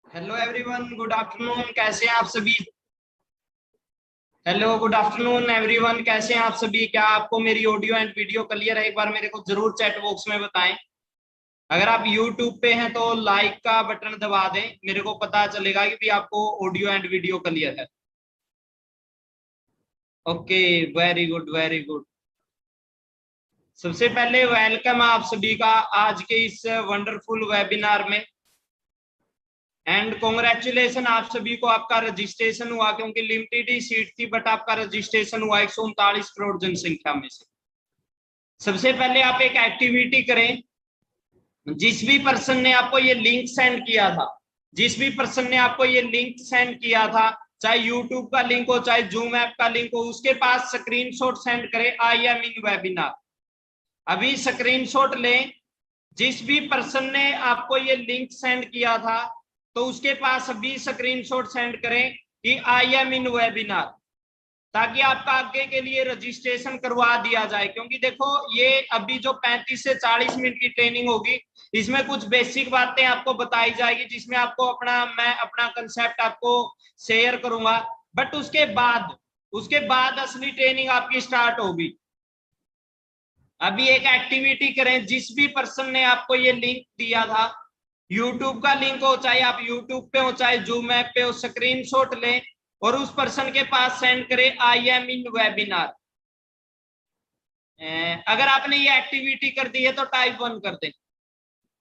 Hello everyone, good afternoon. कैसे हैं आप सभी? Hello, good afternoon everyone. कैसे हैं आप सभी? क्या आपको मेरी ऑडियो एंड वीडियो क्लियर है? एक बार मेरे को जरूर चैट बॉक्स में बताएं। अगर आप यूट्यूब पे हैं तो लाइक का बटन दबा दें, मेरे को पता चलेगा कि भी आपको ऑडियो एंड वीडियो क्लियर है। Okay, very good very good. सबसे पहले वेलकम आप सभी का आज के इस वंडरफुल वेबिनार में। एंड कॉन्ग्रेचुलेशन आप सभी को, आपका रजिस्ट्रेशन हुआ, क्योंकि लिमिटेड ही सीट थी, बट आपका रजिस्ट्रेशन हुआ 139 करोड़ जनसंख्या में से। सबसे पहले आप एक एक्टिविटी करें। जिस भी पर्सन ने आपको ये लिंक सेंड किया था, जिस भी पर्सन ने आपको ये लिंक सेंड किया था, चाहे यूट्यूब का लिंक हो चाहे जूम ऐप का लिंक हो, उसके पास स्क्रीनशॉट सेंड करें, आई एम इन वेबिनार। अभी स्क्रीनशॉट लें। जिस भी पर्सन ने आपको ये लिंक सेंड किया था तो उसके पास अभी स्क्रीनशॉट सेंड करें कि आई एम इन वेबिनार, ताकि आपका आगे के लिए रजिस्ट्रेशन करवा दिया जाए। क्योंकि देखो, ये अभी जो 35 से 40 मिनट की ट्रेनिंग होगी, इसमें कुछ बेसिक बातें आपको बताई जाएगी, जिसमें आपको मैं अपना कंसेप्ट आपको शेयर करूंगा। बट उसके बाद असली ट्रेनिंग आपकी स्टार्ट होगी। अभी एक एक्टिविटी करें। जिस भी पर्सन ने आपको ये लिंक दिया था, यूट्यूब का लिंक हो चाहे आप यूट्यूब पे हो चाहे जूम ऐप पे हो, स्क्रीनशॉट लें और उस पर्सन के पास सेंड करें, आई एम इन वेबिनार। अगर आपने ये एक्टिविटी कर दी है तो टाइप 1 कर दें।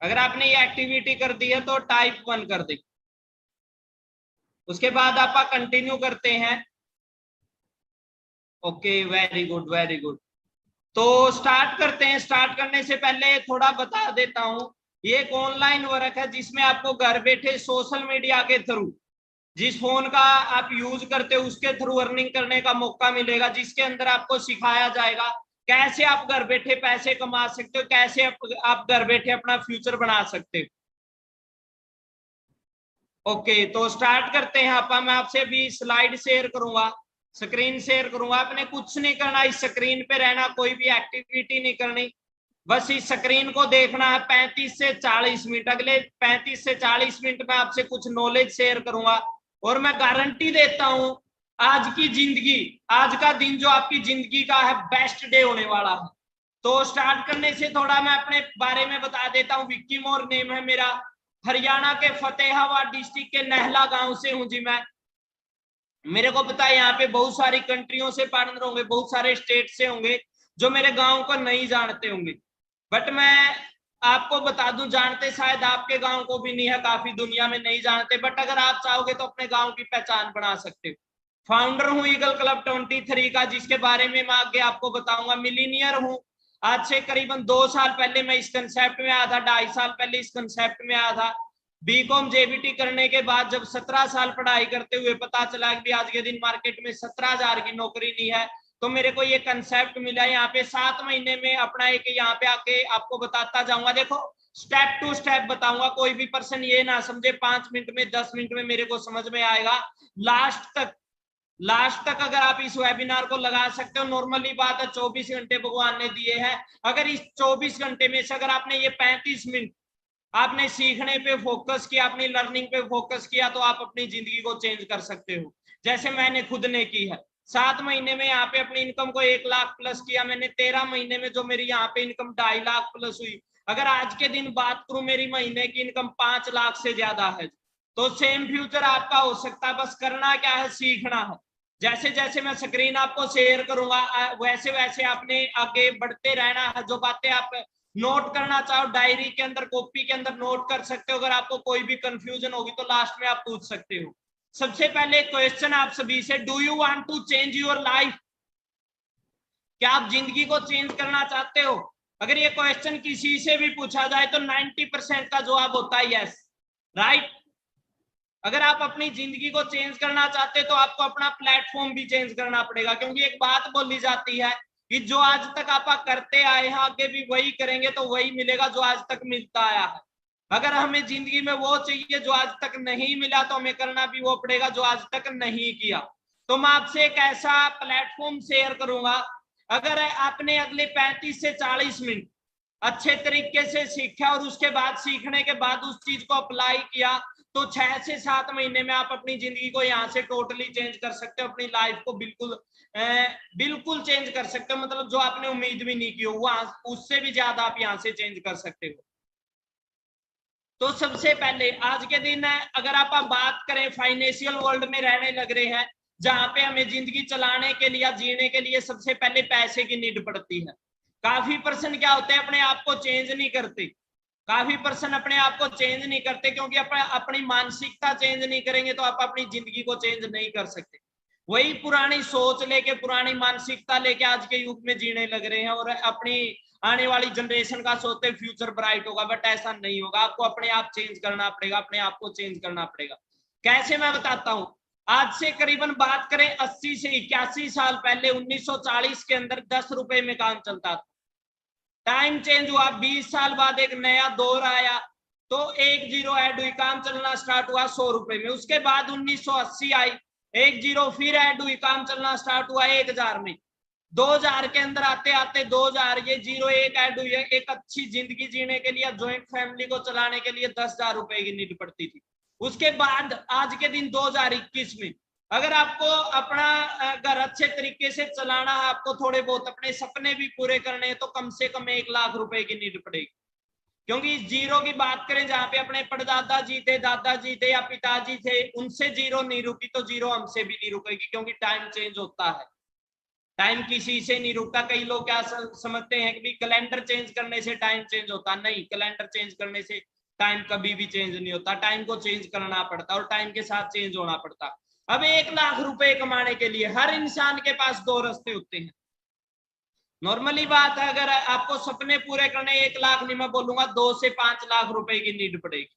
अगर आपने ये एक्टिविटी कर दी है तो टाइप 1 कर दें। उसके बाद आप कंटिन्यू करते हैं। Okay, very good very good. तो स्टार्ट करते हैं। स्टार्ट करने से पहले थोड़ा बता देता हूं, ये एक ऑनलाइन वर्क है जिसमें आपको घर बैठे सोशल मीडिया के थ्रू, जिस फोन का आप यूज करते हो उसके थ्रू अर्निंग करने का मौका मिलेगा, जिसके अंदर आपको सिखाया जाएगा कैसे आप घर बैठे पैसे कमा सकते हो, कैसे आप घर बैठे अपना फ्यूचर बना सकते हो। ओके, तो स्टार्ट करते हैं। मैं आपसे भी स्लाइड शेयर करूंगा, स्क्रीन शेयर करूंगा। आपने कुछ नहीं करना, इस स्क्रीन पे रहना, कोई भी एक्टिविटी नहीं करनी, बस इस स्क्रीन को देखना है 35 से 40 मिनट। अगले 35 से 40 मिनट में आपसे कुछ नॉलेज शेयर करूंगा और मैं गारंटी देता हूं आज की जिंदगी, आज का दिन जो आपकी जिंदगी का है, बेस्ट डे होने वाला है। तो स्टार्ट करने से थोड़ा मैं अपने बारे में बता देता हूं। विक्की मोर नेम है मेरा, हरियाणा के फतेहाबाद डिस्ट्रिक्ट के नहला गांव से हूं जी मैं। मेरे को पता है यहाँ पे बहुत सारी कंट्रियों से पार्टनर होंगे, बहुत सारे स्टेट से होंगे जो मेरे गांव को नहीं जानते होंगे, बट मैं आपको बता दूं, जानते शायद आपके गांव को भी नहीं है, काफी दुनिया में नहीं जानते, बट अगर आप चाहोगे तो अपने गांव की पहचान बना सकते हो। फाउंडर हूं ईगल क्लब 23 का, जिसके बारे में मैं आगे आपको बताऊंगा। मिलीनियर हूं। आज से करीबन 2 साल पहले मैं इस कंसेप्ट में आया था, 2.5 साल पहले इस कंसेप्ट में आया था। बीकॉम जेबीटी करने के बाद जब 17 साल पढ़ाई करते हुए पता चला कि आज के दिन मार्केट में 17,000 की नौकरी नहीं है, तो मेरे को ये कंसेप्ट मिला। यहाँ पे 7 महीने में अपना एक, यहाँ पे आके आपको बताता जाऊंगा। देखो, स्टेप टू स्टेप बताऊंगा, कोई भी पर्सन ये ना समझे 5 मिनट में 10 मिनट में मेरे को समझ में आएगा। लास्ट तक अगर आप इस वेबिनार को लगा सकते हो, नॉर्मली बात है 24 घंटे भगवान ने दिए हैं। अगर इस 24 घंटे में से अगर आपने ये 35 मिनट आपने सीखने पे फोकस किया, अपनी लर्निंग पे फोकस किया, तो आप अपनी जिंदगी को चेंज कर सकते हो, जैसे मैंने खुद ने की है। 7 महीने में यहाँ पे अपनी इनकम को 1 लाख प्लस किया मैंने। 13 महीने में जो मेरी यहाँ पे इनकम 2.5 लाख प्लस हुई। अगर आज के दिन बात करूं, मेरी महीने की इनकम 5 लाख से ज्यादा है। तो सेम फ्यूचर आपका हो सकता है, बस करना क्या है, सीखना है। जैसे जैसे मैं स्क्रीन आपको शेयर करूंगा, वैसे वैसे आपने आगे बढ़ते रहना है। जो बातें आप नोट करना चाहो, डायरी के अंदर, कॉपी के अंदर नोट कर सकते हो। अगर आपको कोई भी कंफ्यूजन होगी तो लास्ट में आप पूछ सकते हो। सबसे पहले क्वेश्चन आप सभी से, do you want to change your life? क्या आप जिंदगी को चेंज करना चाहते हो? अगर ये क्वेश्चन किसी से भी पूछा जाए तो 90% का जवाब होता है यस, राइट। अगर आप अपनी जिंदगी को चेंज करना चाहते हो तो आपको अपना प्लेटफॉर्म भी चेंज करना पड़ेगा, क्योंकि एक बात बोली जाती है कि जो आज तक आप करते आए हैं, आगे भी वही करेंगे तो वही मिलेगा जो आज तक मिलता आया है। अगर हमें जिंदगी में वो चाहिए जो आज तक नहीं मिला, तो हमें करना भी वो पड़ेगा जो आज तक नहीं किया। तो मैं आपसे एक ऐसा प्लेटफॉर्म शेयर करूंगा, अगर आपने अगले 35 से 40 मिनट अच्छे तरीके से सीखा और उसके बाद सीखने के बाद उस चीज को अप्लाई किया, तो 6 से 7 महीने में आप अपनी जिंदगी को यहाँ से टोटली चेंज कर सकते हो, अपनी लाइफ को बिल्कुल चेंज कर सकते हो। मतलब जो आपने उम्मीद भी नहीं की हो वहां उससे भी ज्यादा आप यहाँ से चेंज कर सकते हो। तो सबसे पहले आज के दिन अगर आप बात करें फाइनेंशियल वर्ल्ड में रहने लग रहे हैं जहां पे हमें जिंदगी चलाने के लिए जीने के लिए सबसे पहले पैसे की नीड पड़ती है। काफी पर्सन क्या होते हैं अपने आप को चेंज नहीं करते, काफी पर्सन अपने आप को चेंज नहीं करते क्योंकि अपनी मानसिकता चेंज नहीं करेंगे तो आप अपनी जिंदगी को चेंज नहीं कर सकते। वही पुरानी सोच लेके पुरानी मानसिकता लेके आज के युग में जीने लग रहे हैं और अपनी आने वाली जनरेशन का सोचते फ्यूचर ब्राइट होगा, बट ऐसा नहीं होगा। आपको अपने आप चेंज करना पड़ेगा, अपने आप को चेंज करना पड़ेगा। कैसे मैं बताता हूं। आज से करीबन बात करें 80 से 81 साल पहले 1940 के अंदर 10 रुपए में काम चलता था। टाइम चेंज हुआ, 20 साल बाद एक नया दौर आया तो 1 जीरो ऐड हुई, काम चलना स्टार्ट हुआ 100 रुपए में। उसके बाद 1980 आई, 1 जीरो फिर ऐड हुई, काम चलना स्टार्ट हुआ 1000 में। 2000 के अंदर आते आते 2000 ये 01 ऐड हुई है। एक अच्छी जिंदगी जीने के लिए ज्वाइंट फैमिली को चलाने के लिए 10,000 रुपए की नीड पड़ती थी। उसके बाद आज के दिन 2021 में अगर आपको अपना घर अच्छे तरीके से चलाना है, आपको थोड़े बहुत अपने सपने भी पूरे करने हैं तो कम से कम 1 लाख रुपए की नीड पड़ेगी। क्योंकि इस जीरो की बात करें जहां पे अपने परदादा जी थे, दादाजी थे या पिताजी थे, उनसे जीरो नहीं रुकी तो जीरो हमसे भी नहीं रुकेगी, क्योंकि टाइम चेंज होता है। टाइम किसी से नहीं रुकता। कई लोग क्या समझते हैं कि कैलेंडर चेंज करने से टाइम चेंज होता, नहीं, कैलेंडर चेंज करने से टाइम कभी भी चेंज नहीं होता। टाइम को चेंज करना पड़ता और टाइम के साथ चेंज होना पड़ता। अब 1 लाख रुपए कमाने के लिए हर इंसान के पास 2 रास्ते होते हैं। नॉर्मली बात है, अगर आपको सपने पूरे करने 1 लाख नहीं, मैं बोलूंगा 2 से 5 लाख रुपए की नीड पड़ेगी।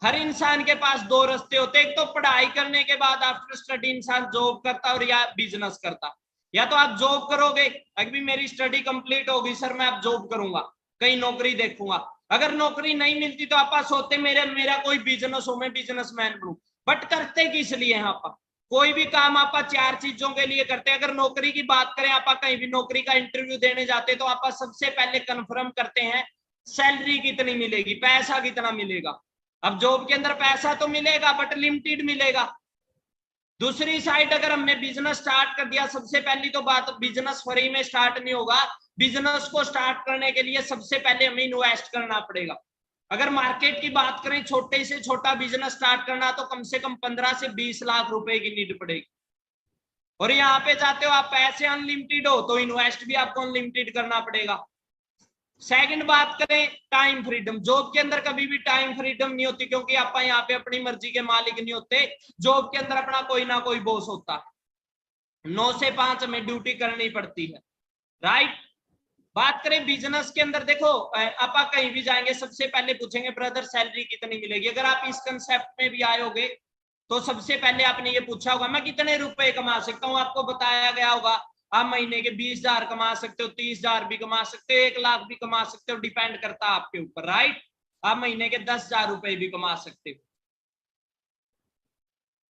हर इंसान के पास 2 रास्ते होते हैं। एक तो पढ़ाई करने के बाद आफ्टर स्टडी इंसान जॉब करता और या बिजनेस करता। या तो आप जॉब करोगे, अभी मेरी स्टडी कंप्लीट होगी सर मैं अब जॉब करूंगा, कहीं नौकरी देखूंगा। अगर नौकरी नहीं मिलती तो आप सोचते मेरा कोई बिजनेस हो, मैं बिजनेसमैन बनूं। बट करते किस लिए हैं आप? कोई भी काम आप 4 चीजों के लिए करते हैं। अगर नौकरी की बात करें, आप कहीं भी नौकरी का इंटरव्यू देने जाते तो आप सबसे पहले कंफर्म करते हैं सैलरी कितनी मिलेगी, पैसा कितना मिलेगा। अब जॉब के अंदर पैसा तो मिलेगा बट लिमिटेड मिलेगा। दूसरी साइड अगर हमने बिजनेस स्टार्ट कर दिया, सबसे पहली तो बात बिजनेस फ्री में स्टार्ट नहीं होगा। बिजनेस को स्टार्ट करने के लिए सबसे पहले हमें इन्वेस्ट करना पड़ेगा। अगर मार्केट की बात करें, छोटे से छोटा बिजनेस स्टार्ट करना तो कम से कम 15 से 20 लाख रुपए की नीड पड़ेगी। और यहाँ पे जाते हो आप पैसे अनलिमिटेड हो तो इन्वेस्ट भी आपको अनलिमिटेड करना पड़ेगा। सेकंड बात करें टाइम फ्रीडम, जॉब के अंदर कभी भी टाइम फ्रीडम नहीं होती, क्योंकि आप यहाँ पे अपनी मर्जी के मालिक नहीं होते। जॉब के अंदर अपना कोई ना कोई बॉस होता है, 9 से 5 में ड्यूटी करनी पड़ती है, राइट। बात करें बिजनेस के अंदर, देखो आप कहीं भी जाएंगे सबसे पहले पूछेंगे ब्रदर सैलरी कितनी मिलेगी। अगर आप इस कंसेप्ट में भी आए होगे तो सबसे पहले आपने ये पूछा होगा मैं कितने रुपए कमा सकता हूँ। आपको बताया गया होगा आप महीने के 20,000 कमा सकते हो, 30,000 भी कमा सकते हो, 1 लाख भी कमा सकते हो, डिपेंड करता है आपके ऊपर, राइट। आप महीने के 10,000 रुपए भी कमा सकते हो।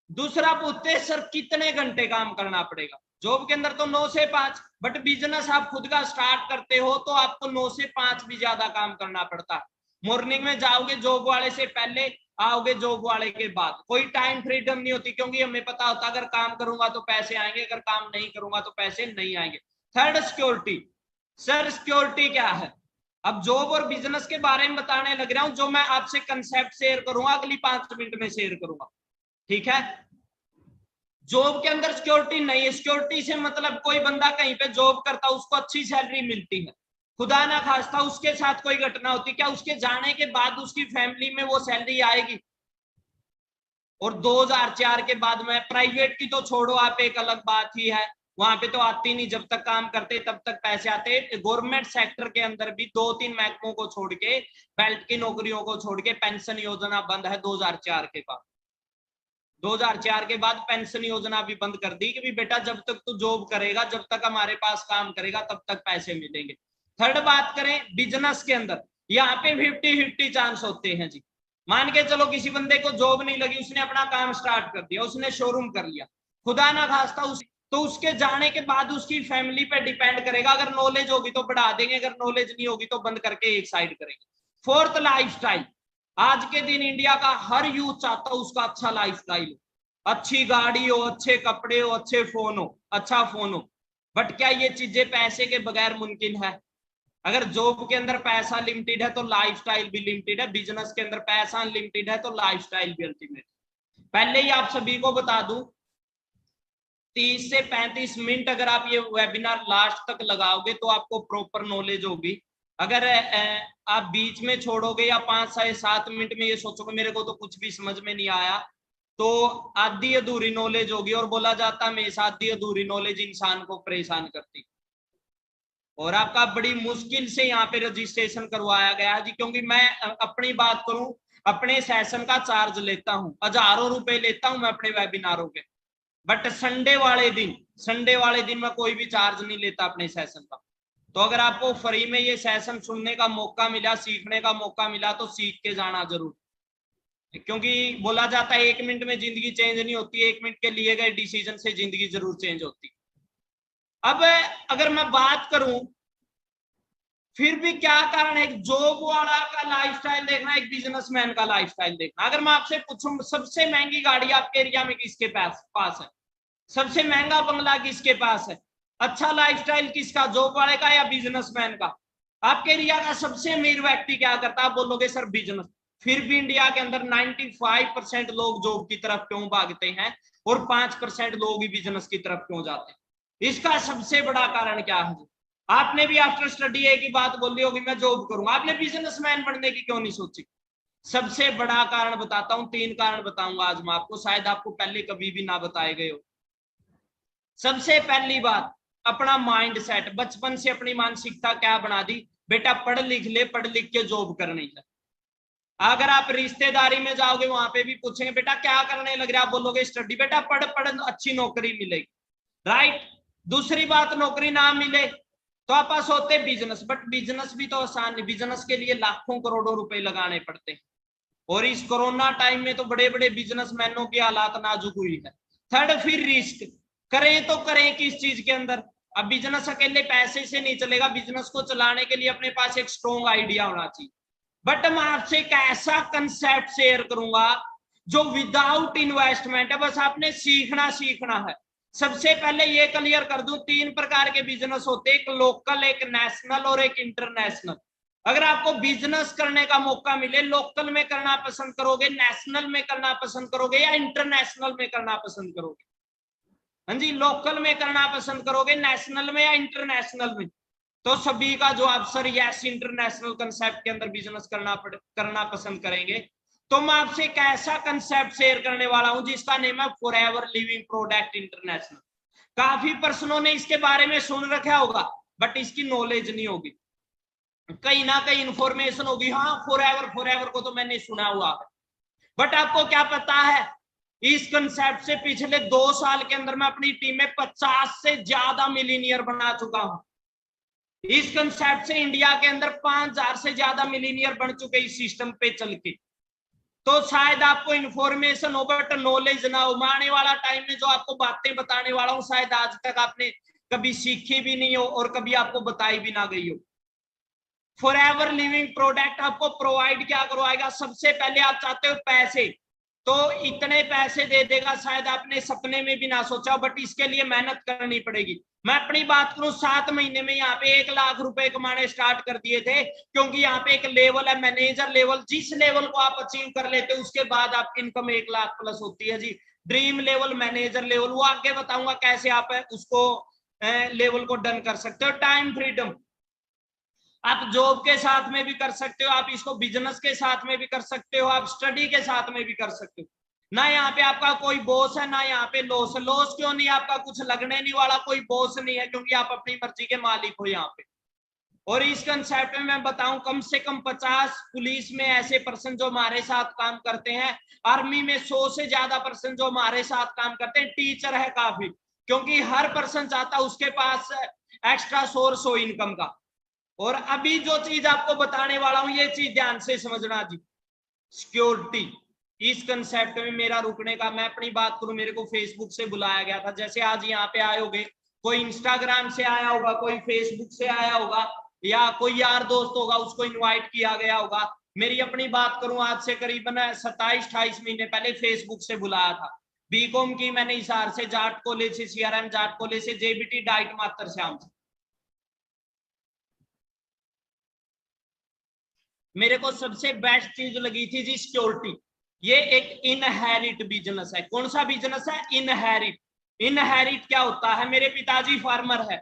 दूसरा पूछते हैं सर कितने घंटे काम करना पड़ेगा। जॉब के अंदर तो 9 से 5, बट बिजनेस आप खुद का स्टार्ट करते हो तो आपको 9 से 5 भी ज्यादा काम करना पड़ता है। मॉर्निंग में जाओगे जॉब वाले से पहले, आओगे जॉब वाले के बाद। कोई टाइम फ्रीडम नहीं होती, क्योंकि हमें पता होता अगर काम करूंगा तो पैसे आएंगे, अगर काम नहीं करूंगा तो पैसे नहीं आएंगे। Third security. सर सिक्योरिटी क्या है? अब जॉब और बिजनेस के बारे में बताने लग रहा हूं, जो मैं आपसे कंसेप्ट शेयर करूंगा अगली 5 मिनट में शेयर करूंगा, ठीक है। जॉब के अंदर सिक्योरिटी नहीं है। सिक्योरिटी से मतलब कोई बंदा कहीं पे जॉब करता उसको अच्छी सैलरी मिलती है, खुदा ना खास्ता उसके साथ कोई घटना होती, क्या उसके जाने के बाद उसकी फैमिली में वो सैलरी आएगी? और 2004 के बाद में प्राइवेट की तो छोड़ो आप, एक अलग बात ही है, वहां पे तो आती नहीं, जब तक काम करते तब तक पैसे आते। गवर्नमेंट सेक्टर के अंदर भी 2-3 महकमों को छोड़ के, बेल्ट की नौकरियों को छोड़ के पेंशन योजना बंद है 2004 के बाद। 2004 के बाद पेंशन योजना भी बंद कर दी कि भी बेटा जब तक तू जॉब करेगा, जब तक हमारे पास काम करेगा तब तक पैसे मिलेंगे। थर्ड बात करें बिजनेस के अंदर, यहाँ पे 50-50 चांस होते हैं जी। मान के चलो किसी बंदे को जॉब नहीं लगी, उसने अपना काम स्टार्ट कर दिया, उसने शोरूम कर लिया, खुदा ना खास्ता तो उसके जाने के बाद उसकी फैमिली पे डिपेंड करेगा। अगर नॉलेज होगी तो बढ़ा देंगे, अगर नॉलेज नहीं होगी तो बंद करके एक साइड करेंगे। Fourth lifestyle. आज के दिन इंडिया का हर यूथ चाहता है उसका अच्छा लाइफस्टाइल हो, अच्छी गाड़ी हो, अच्छे कपड़े हो, अच्छे फोन हो, अच्छा फोन हो। बट क्या ये चीजें पैसे के बगैर मुमकिन है? अगर जॉब के अंदर पैसा लिमिटेड है तो लाइफस्टाइल भी लिमिटेड है, बिजनेस के अंदर पैसा अनलिमिटेड है तो लाइफस्टाइल भी अल्टीमेट। पहले ही आप सभी को बता दूं, 30 से 35 मिनट अगर आप ये वेबिनार लास्ट तक लगाओगे तो आपको प्रॉपर नॉलेज होगी। अगर आप बीच में छोड़ोगे या 5 से 7 मिनट में ये सोचोगे मेरे को तो कुछ भी समझ में नहीं आया, तो आधी अधूरी नॉलेज होगी। और बोला जाता है हमेशा आधी अधूरी नॉलेज इंसान को परेशान करती। और आपका बड़ी मुश्किल से यहाँ पे रजिस्ट्रेशन करवाया गया है जी, क्योंकि मैं अपनी बात करूं, अपने सेशन का चार्ज लेता हूं, हजारों रुपए लेता हूं मैं अपने वेबिनारों के। बट संडे वाले दिन मैं कोई भी चार्ज नहीं लेता अपने सेशन का। तो अगर आपको फ्री में ये सेशन सुनने का मौका मिला, सीखने का मौका मिला, तो सीख के जाना जरूर। क्योंकि बोला जाता है 1 मिनट में जिंदगी चेंज नहीं होती, 1 मिनट के लिए गए डिसीजन से जिंदगी जरूर चेंज होती। अब अगर मैं बात करूं फिर भी क्या कारण है, जॉब वाला का लाइफस्टाइल देखना, एक बिजनेसमैन का लाइफस्टाइल देखना। अगर मैं आपसे पूछूं सबसे महंगी गाड़ी आपके एरिया में किसके पास है, सबसे महंगा बंगला किसके पास है, अच्छा लाइफस्टाइल किसका, जॉब वाले का या बिजनेसमैन का? आपके एरिया का सबसे अमीर व्यक्ति क्या करता है? आप बोलोगे सर बिजनेस। फिर भी इंडिया के अंदर 95% लोग जॉब की तरफ क्यों भागते हैं और 5% लोग ही बिजनेस की तरफ क्यों जाते हैं? इसका सबसे बड़ा कारण क्या है? आपने भी आफ्टर स्टडी एक ही बात बोली होगी मैं जॉब करूंगा, आपने बिजनेसमैन बनने की क्यों नहीं सोची? सबसे बड़ा कारण बताता हूं, 3 कारण बताऊंगा आज मैं आपको, शायद आपको पहले कभी भी ना बताए गए हो। सबसे पहली बात, अपना माइंड सेट। बचपन से अपनी मानसिकता क्या बना दी, बेटा पढ़ लिख ले, पढ़ लिख के जॉब करनी है। अगर आप रिश्तेदारी में जाओगे वहां पे भी पूछेंगे बेटा क्या करने लग रहे, आप बोलोगे स्टडी। बेटा पढ़ पढ़ अच्छी नौकरी मिलेगी, राइट। दूसरी बात, नौकरी ना मिले तो आप पास होते बिजनेस, बट बिजनेस भी तो आसान नहीं, बिजनेस के लिए लाखों करोड़ों रुपए लगाने पड़ते हैं। और इस कोरोना टाइम में तो बड़े बड़े बिजनेसमैनों की हालात नाजुक हुई है। थर्ड, फिर रिस्क। करें तो करें किस चीज के अंदर? अब बिजनेस अकेले पैसे से नहीं चलेगा, बिजनेस को चलाने के लिए अपने पास एक स्ट्रॉन्ग आइडिया होना चाहिए। बट मैं आपसे एक ऐसा कंसेप्ट शेयर करूंगा जो विदाउट इन्वेस्टमेंट है, बस आपने सीखना है। सबसे पहले ये क्लियर कर दूं, 3 प्रकार के बिजनेस होते हैं, एक लोकल, एक नेशनल और एक इंटरनेशनल। अगर आपको बिजनेस करने का मौका मिले, लोकल में करना पसंद करोगे, नेशनल में करना पसंद करोगे या इंटरनेशनल में करना पसंद करोगे? हाँ जी, लोकल में करना पसंद करोगे, नेशनल में या इंटरनेशनल में? तो सभी का जवाब सर यस, इंटरनेशनल कंसेप्ट के अंदर बिजनेस करना पसंद करेंगे। तो मैं आपसे एक ऐसा कंसेप्ट शेयर करने वाला हूं जिसका नेम है फॉरएवर लिविंग प्रोडक्ट इंटरनेशनल। काफी पर्सनों ने इसके बारे में सुन रखा होगा बट इसकी नॉलेज नहीं होगी, कहीं ना कहीं इंफॉर्मेशन होगी, हाँ फॉरएवर को तो मैंने सुना हुआ है। बट आपको क्या पता है, इस कंसेप्ट से पिछले 2 साल के अंदर मैं अपनी टीम में 50 से ज्यादा मिलीनियर बना चुका हूं। इस कंसेप्ट से इंडिया के अंदर 5000 से ज्यादा मिलीनियर बन चुके इस सिस्टम पे चल के। तो शायद आपको इंफॉर्मेशन हो बट नॉलेज ना हो। आने वाला टाइम में जो आपको बातें बताने वाला हूं शायद आज तक आपने कभी सीखी भी नहीं हो और कभी आपको बताई भी ना गई हो। फॉरएवर लिविंग प्रोडक्ट आपको प्रोवाइड क्या करवाएगा? सबसे पहले आप चाहते हो पैसे, तो इतने पैसे दे देगा शायद आपने सपने में भी ना सोचा, बट इसके लिए मेहनत करनी पड़ेगी। मैं अपनी बात करूं, 7 महीने में यहाँ पे 1 लाख रुपए कमाने स्टार्ट कर दिए थे, क्योंकि यहाँ पे एक लेवल है मैनेजर लेवल, जिस लेवल को आप अचीव कर लेते हो उसके बाद आपकी इनकम 1 लाख प्लस होती है जी। ड्रीम लेवल, मैनेजर लेवल, वो आगे बताऊंगा कैसे आप उसको लेवल को डन कर सकते हो। टाइम फ्रीडम, आप जॉब के साथ में भी कर सकते हो, आप इसको बिजनेस के साथ में भी कर सकते हो, आप स्टडी के साथ में भी कर सकते हो। ना यहाँ पे आपका कोई बॉस है ना यहाँ पे लॉस है। लॉस क्यों नहीं? आपका कुछ लगने नहीं वाला, कोई बॉस नहीं है, क्योंकि आप अपनी मर्जी के मालिक हो यहाँ पे। और इस कंसेप्ट में मैं बताऊं, कम से कम 50 पुलिस में ऐसे पर्सन जो हमारे साथ काम करते हैं, आर्मी में 100 से ज्यादा पर्सन जो हमारे साथ काम करते हैं, टीचर है काफी, क्योंकि हर पर्सन चाहता है उसके पास एक्स्ट्रा सोर्स हो इनकम का। और अभी जो चीज आपको बताने वाला हूं ये चीज ध्यान से समझना जी। सिक्योरिटी, इस कंसेप्ट में मेरा रुकने का, मैं अपनी बात करूं, मेरे को फेसबुक से बुलाया गया था, जैसे आज यहाँ पे आए होगे, कोई इंस्टाग्राम से आया होगा, कोई फेसबुक से आया होगा, या कोई यार दोस्त होगा उसको इनवाइट किया गया होगा। मेरी अपनी बात करूं, आज से करीबन 27-28 महीने पहले फेसबुक से बुलाया था। बीकॉम की मैंने हिसार से, जाट कॉलेज से, CRM जाट कॉलेज से, JBT डाइट मात्र श्याम से। मेरे को सबसे बेस्ट चीज लगी थी जी सिक्योरिटी। ये एक इनहेरिट बिजनेस है। कौन सा बिजनेस है? इनहेरिट। इनहेरिट क्या होता है? मेरे पिताजी फार्मर है,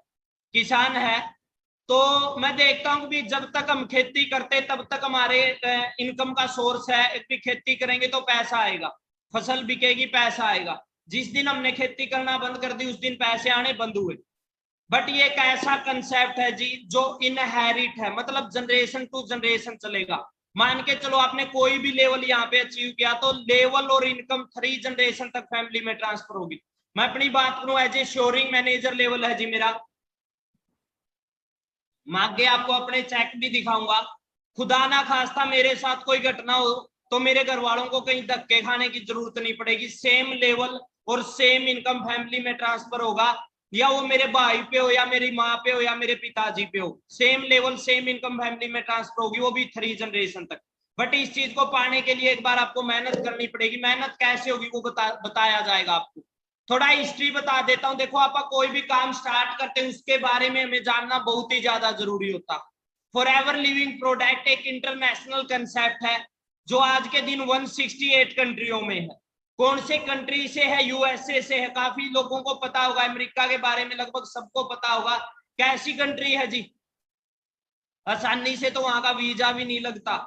किसान है, तो मैं देखता हूँ कि जब तक हम खेती करते तब तक हमारे इनकम का सोर्स है कि खेती करेंगे तो पैसा आएगा, फसल बिकेगी पैसा आएगा। जिस दिन हमने खेती करना बंद कर दी उस दिन पैसे आने बंद हुए। बट ये एक ऐसा कंसेप्ट है जी जो इनहेरिट है, मतलब जनरेशन टू जनरेशन चलेगा। मान के चलो आपने कोई भी लेवल यहाँ पे अचीव किया तो लेवल और इनकम 3 जनरेशन तक फैमिली में ट्रांसफर होगी। मैं अपनी बात करूं, एज ए श्योरिंग मैनेजर लेवल है जी मेरा। मैं आगे आपको अपने चेक भी दिखाऊंगा। खुदा ना खास्ता मेरे साथ कोई घटना हो तो मेरे घर वालों को कहीं धक्के खाने की जरूरत नहीं पड़ेगी। सेम लेवल और सेम इनकम फैमिली में ट्रांसफर होगा, या वो मेरे भाई पे हो, या मेरी माँ पे हो, या मेरे पिताजी पे हो। Same level same income family में ट्रांसफर होगी, वो भी 3 जनरेशन तक। बट इस चीज को पाने के लिए एक बार आपको मेहनत करनी पड़ेगी। मेहनत कैसे होगी वो बताया जाएगा आपको। थोड़ा हिस्ट्री बता देता हूं। देखो, आप कोई भी काम स्टार्ट करते हैं उसके बारे में हमें जानना बहुत ही ज्यादा जरूरी होता। फॉरएवर लिविंग प्रोडक्ट एक इंटरनेशनल कंसेप्ट है जो आज के दिन 168 कंट्रियों में है। कौन से कंट्री से है? USA से है। काफी लोगों को पता होगा, अमेरिका के बारे में लगभग सबको पता होगा। कैसी कंट्री है जी? आसानी से तो वहां का वीजा भी नहीं लगता,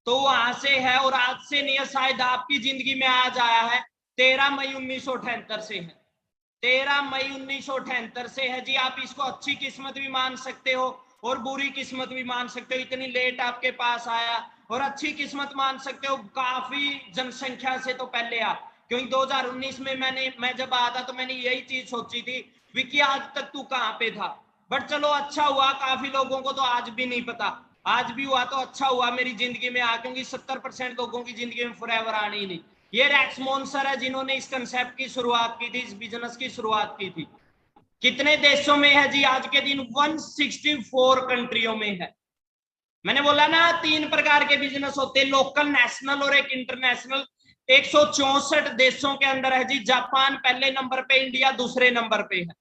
तो वहां से है। और आज से नहीं है, शायद आपकी जिंदगी में आज आया है। 13 मई 1978 से है। 13 मई 1978 से है जी। आप इसको अच्छी किस्मत भी मान सकते हो और बुरी किस्मत भी मान सकते हो, इतनी लेट आपके पास आया। और अच्छी किस्मत मान सकते हो, काफी जनसंख्या से तो पहले आ, क्योंकि 2019 में मैं जब आया था तो मैंने यही चीज सोची थी, विकी आज तक तू कहाँ पे था। बट चलो अच्छा हुआ, काफी लोगों को तो आज भी नहीं पता। आज भी हुआ तो अच्छा हुआ मेरी जिंदगी में आ, क्योंकि 70% लोगों की जिंदगी में फॉरएवर आनी ही नहीं। ये रेक्स मोन्सर है जिन्होंने इस कंसेप्ट की शुरुआत की थी, इस बिजनेस की शुरुआत की थी। कितने देशों में है जी आज के दिन? 164 कंट्रियों में है। मैंने बोला ना 3 प्रकार के बिजनेस होते हैं, लोकल, नेशनल और एक इंटरनेशनल। 164 देशों के अंदर है जी। जापान पहले नंबर पे, इंडिया दूसरे नंबर पे है।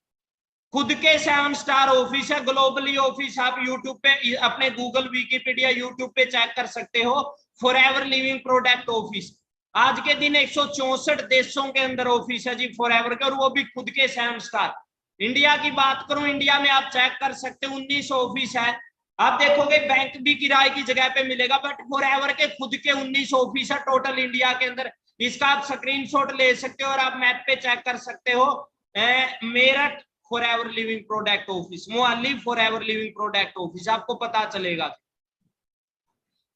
खुद के 7 स्टार ऑफिस है, ग्लोबली ऑफिस। आप यूट्यूब पे, अपने गूगल, विकिपीडिया, यूट्यूब पे चेक कर सकते हो। फॉरएवर लिविंग प्रोडक्ट ऑफिस आज के दिन 164 देशों के अंदर ऑफिस है जी फॉरएवर के, और वो भी खुद के 7 स्टार। इंडिया की बात करूं, इंडिया में आप चेक कर सकते हो 19 ऑफिस है। आप देखोगे बैंक भी किराए की जगह पे मिलेगा, बट फॉरएवर के खुद के 19 ऑफिस है टोटल इंडिया के अंदर। इसका आप स्क्रीनशॉट ले सकते हो और आप मैप पे चेक कर सकते हो। Meerut forever living product office, Mohali forever living product office, आपको पता चलेगा।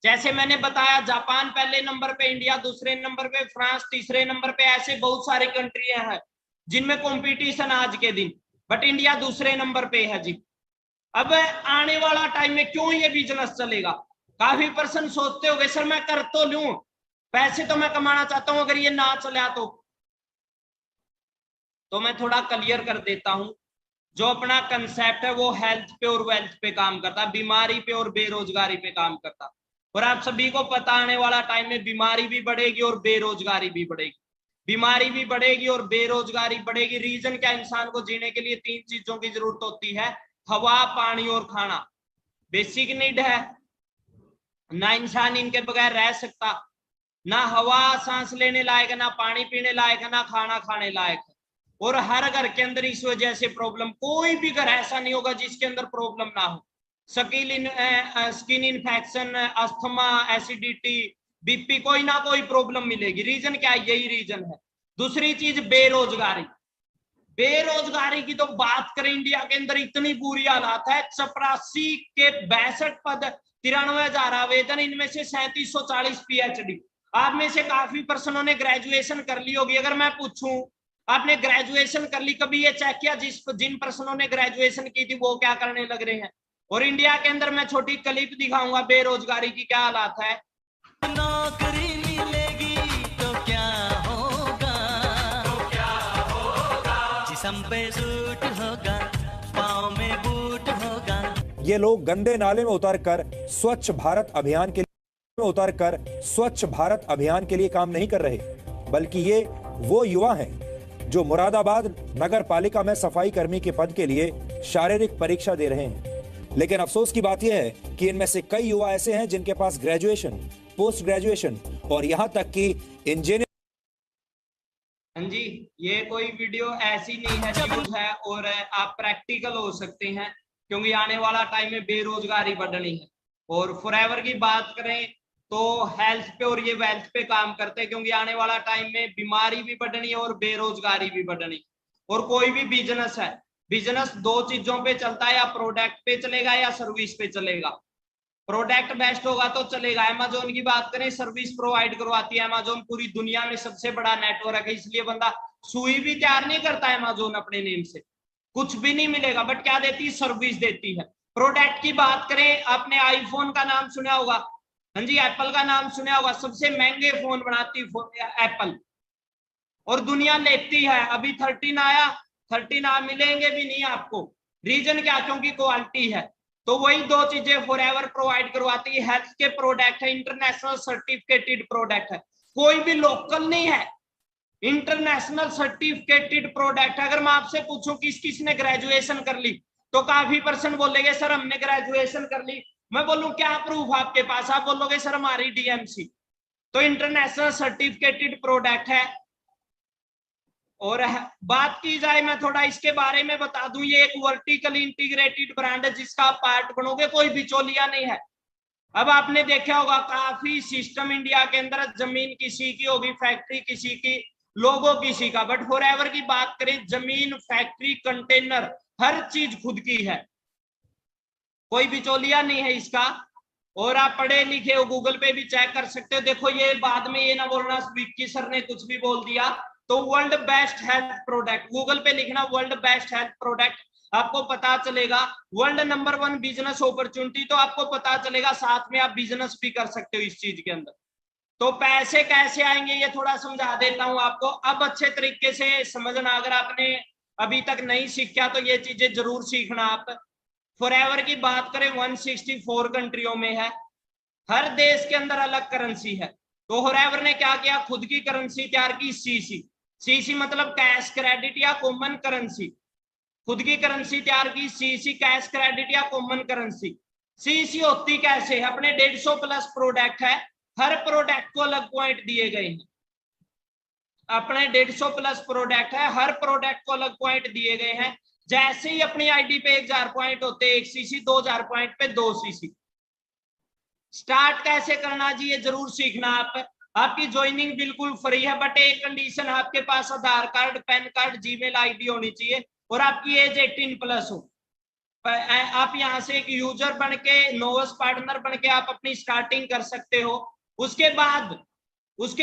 जैसे मैंने बताया, जापान पहले नंबर पे, इंडिया दूसरे नंबर पे, फ्रांस तीसरे नंबर पे। ऐसे बहुत सारी कंट्रियां हैं जिनमें कंपटीशन आज के दिन, बट इंडिया दूसरे नंबर पे है जी। अब आने वाला टाइम में क्यों ये बिजनेस चलेगा? काफी पर्सन सोचते होंगे, सर मैं कर तो लूं, पैसे तो मैं कमाना चाहता हूं, अगर ये ना चला तो मैं थोड़ा क्लियर कर देता हूं। जो अपना कंसेप्ट है वो हेल्थ पे और वेल्थ पे काम करता, बीमारी पे और बेरोजगारी पे काम करता। और आप सभी को पता, आने वाला टाइम में बीमारी भी बढ़ेगी और बेरोजगारी भी बढ़ेगी। बीमारी भी बढ़ेगी और बेरोजगारी बढ़ेगी। रीजन क्या? इंसान को जीने के लिए 3 चीजों की जरूरत होती है, हवा, पानी और खाना। बेसिक नीड है, ना इंसान इनके बगैर रह सकता। ना हवा सांस लेने लायक है, ना पानी पीने लायक है, ना खाना खाने लायक है। और हर घर के अंदर इस वजह से प्रॉब्लम, कोई भी घर ऐसा नहीं होगा जिसके अंदर प्रॉब्लम ना हो। Skin infection, asthma, acidity, BP, कोई ना कोई प्रॉब्लम मिलेगी। रीजन क्या है? यही रीजन है। दूसरी चीज बेरोजगारी। बेरोजगारी की तो बात करें, इंडिया के अंदर इतनी बुरी हालात है। चपरासी के 62 पद, 93,000 आवेदन, इनमें से 3740 PhD। आप में से काफी पर्सनों ने ग्रेजुएशन कर ली होगी। अगर मैं पूछूं आपने ग्रेजुएशन कर ली, कभी ये चेक किया जिन पर्सनों ने ग्रेजुएशन की थी वो क्या करने लग रहे हैं? और इंडिया के अंदर मैं छोटी क्लिप दिखाऊंगा बेरोजगारी की क्या हालात है। नौकरी मिलेगी तो क्या होगा, जिस्म पे सूट होगा, पाँव में बूट होगा। ये लोग गंदे नाले में उतरकर स्वच्छ भारत अभियान के उतर कर स्वच्छ भारत अभियान के लिए काम नहीं कर रहे, बल्कि ये वो युवा हैं जो मुरादाबाद नगर पालिका में सफाई कर्मी के पद के लिए शारीरिक परीक्षा दे रहे हैं। लेकिन अफसोस की बात यह है कि इनमें से कई युवा ऐसे हैं जिनके पास ग्रेजुएशन, पोस्ट ग्रेजुएशन और यहां तक कि इंजीनियर। हाँ जी, ये कोई वीडियो ऐसी नहीं है न्यूज है और आप प्रैक्टिकल हो सकते हैं, क्योंकि आने वाला टाइम में बेरोजगारी बढ़नी है। और फॉरएवर की बात करें तो हेल्थ पे और ये वेल्थ पे काम करते हैं, क्योंकि आने वाला टाइम में बीमारी भी बढ़नी है और बेरोजगारी भी बढ़नी है। और कोई भी बिजनेस है, बिजनेस दो चीजों पे चलता है, या प्रोडक्ट पे चलेगा या सर्विस पे चलेगा। प्रोडक्ट बेस्ट होगा तो चलेगा। अमेजोन की बात करें, सर्विस प्रोवाइड करवाती है अमेजोन, पूरी दुनिया में सबसे बड़ा नेटवर्क है, इसलिए बंदा सुई भी तैयार नहीं करता है अमेजोन अपने नेम से, कुछ भी नहीं मिलेगा, बट क्या देती है, सर्विस देती है। प्रोडक्ट की बात करें, आपने आईफोन का नाम सुना होगा, हाँ जी, एप्पल का नाम सुना होगा, सबसे महंगे फोन बनाती एप्पल, और दुनिया लेती है। अभी 13 आया, 13 मिलेंगे भी नहीं आपको। रीजन क्या, क्योंकि क्वालिटी है। तो वही दो चीजें फॉरएवर प्रोवाइड करवाती है। हेल्थ के प्रोडक्ट है, इंटरनेशनल सर्टिफिकेटेड प्रोडक्ट है, कोई भी लोकल नहीं है, इंटरनेशनल सर्टिफिकेटेड प्रोडक्ट। अगर मैं आपसे पूछूं किस किसने ग्रेजुएशन कर ली, तो काफी पर्सन बोलेंगे सर हमने ग्रेजुएशन कर ली। मैं बोलूं क्या प्रूफ आपके पास, आप बोलोगे सर हमारी डीएमसी। तो इंटरनेशनल सर्टिफिकेटेड प्रोडक्ट है। और बात की जाए, मैं थोड़ा इसके बारे में बता दूं, ये एक वर्टिकली इंटीग्रेटेड ब्रांड है जिसका आप पार्ट बनोगे, कोई बिचौलिया नहीं है। अब आपने देखा होगा काफी सिस्टम इंडिया के अंदर, जमीन किसी की होगी, फैक्ट्री किसी की, लोगो किसी का, बट फॉरएवर की बात करें, जमीन, फैक्ट्री, कंटेनर, हर चीज खुद की है, कोई बिचौलिया नहीं है इसका। और आप पढ़े लिखे हो, गूगल पे भी चेक कर सकते हो। देखो ये बाद में ये ना बोलना विक्की सर ने कुछ भी बोल दिया। तो world best health product, Google पे लिखना वर्ल्ड बेस्ट हेल्थ प्रोडक्ट, आपको पता चलेगा। वर्ल्ड नंबर 1 बिजनेस अपॉर्चुनिटी, तो आपको पता चलेगा, साथ में आप बिजनेस भी कर सकते हो इस चीज के अंदर। तो पैसे कैसे आएंगे ये थोड़ा समझा देता हूं आपको, अब अच्छे तरीके से समझना। अगर आपने अभी तक नहीं सीखा तो ये चीजें जरूर सीखना आप। फॉरएवर की बात करें 164 कंट्रियों में है, हर देश के अंदर अलग करेंसी है। तो फॉरएवर ने क्या किया, खुद की करेंसी तैयार की, सीसी। सीसी मतलब कैश क्रेडिट या कॉमन करेंसी, खुद की करेंसी तैयार की, सीसी कैश क्रेडिट या कॉमन करेंसी। सीसी होती कैसे, अपने 150 प्लस प्रोडक्ट है, हर प्रोडक्ट को अलग पॉइंट दिए गए हैं। अपने 150 प्लस प्रोडक्ट है, हर प्रोडक्ट को अलग पॉइंट दिए गए हैं। जैसे ही अपनी आईडी पे 1000 पॉइंट होते हैं 1 सीसी, 2000 पॉइंट पे 2 सीसी। स्टार्ट कैसे करना जी, ये जरूर सीखना आप। आपकी ज्वाइनिंग बिल्कुल फ्री है, बट एक कंडीशन, आपके पास Aadhaar card, PAN card, Gmail ID होनी चाहिए, और आपकी एज 18 प्लस हो। आप यहाँ से एक यूजर बन के, नोवस पार्टनर बन के आप अपनी स्टार्टिंग कर सकते हो। उसके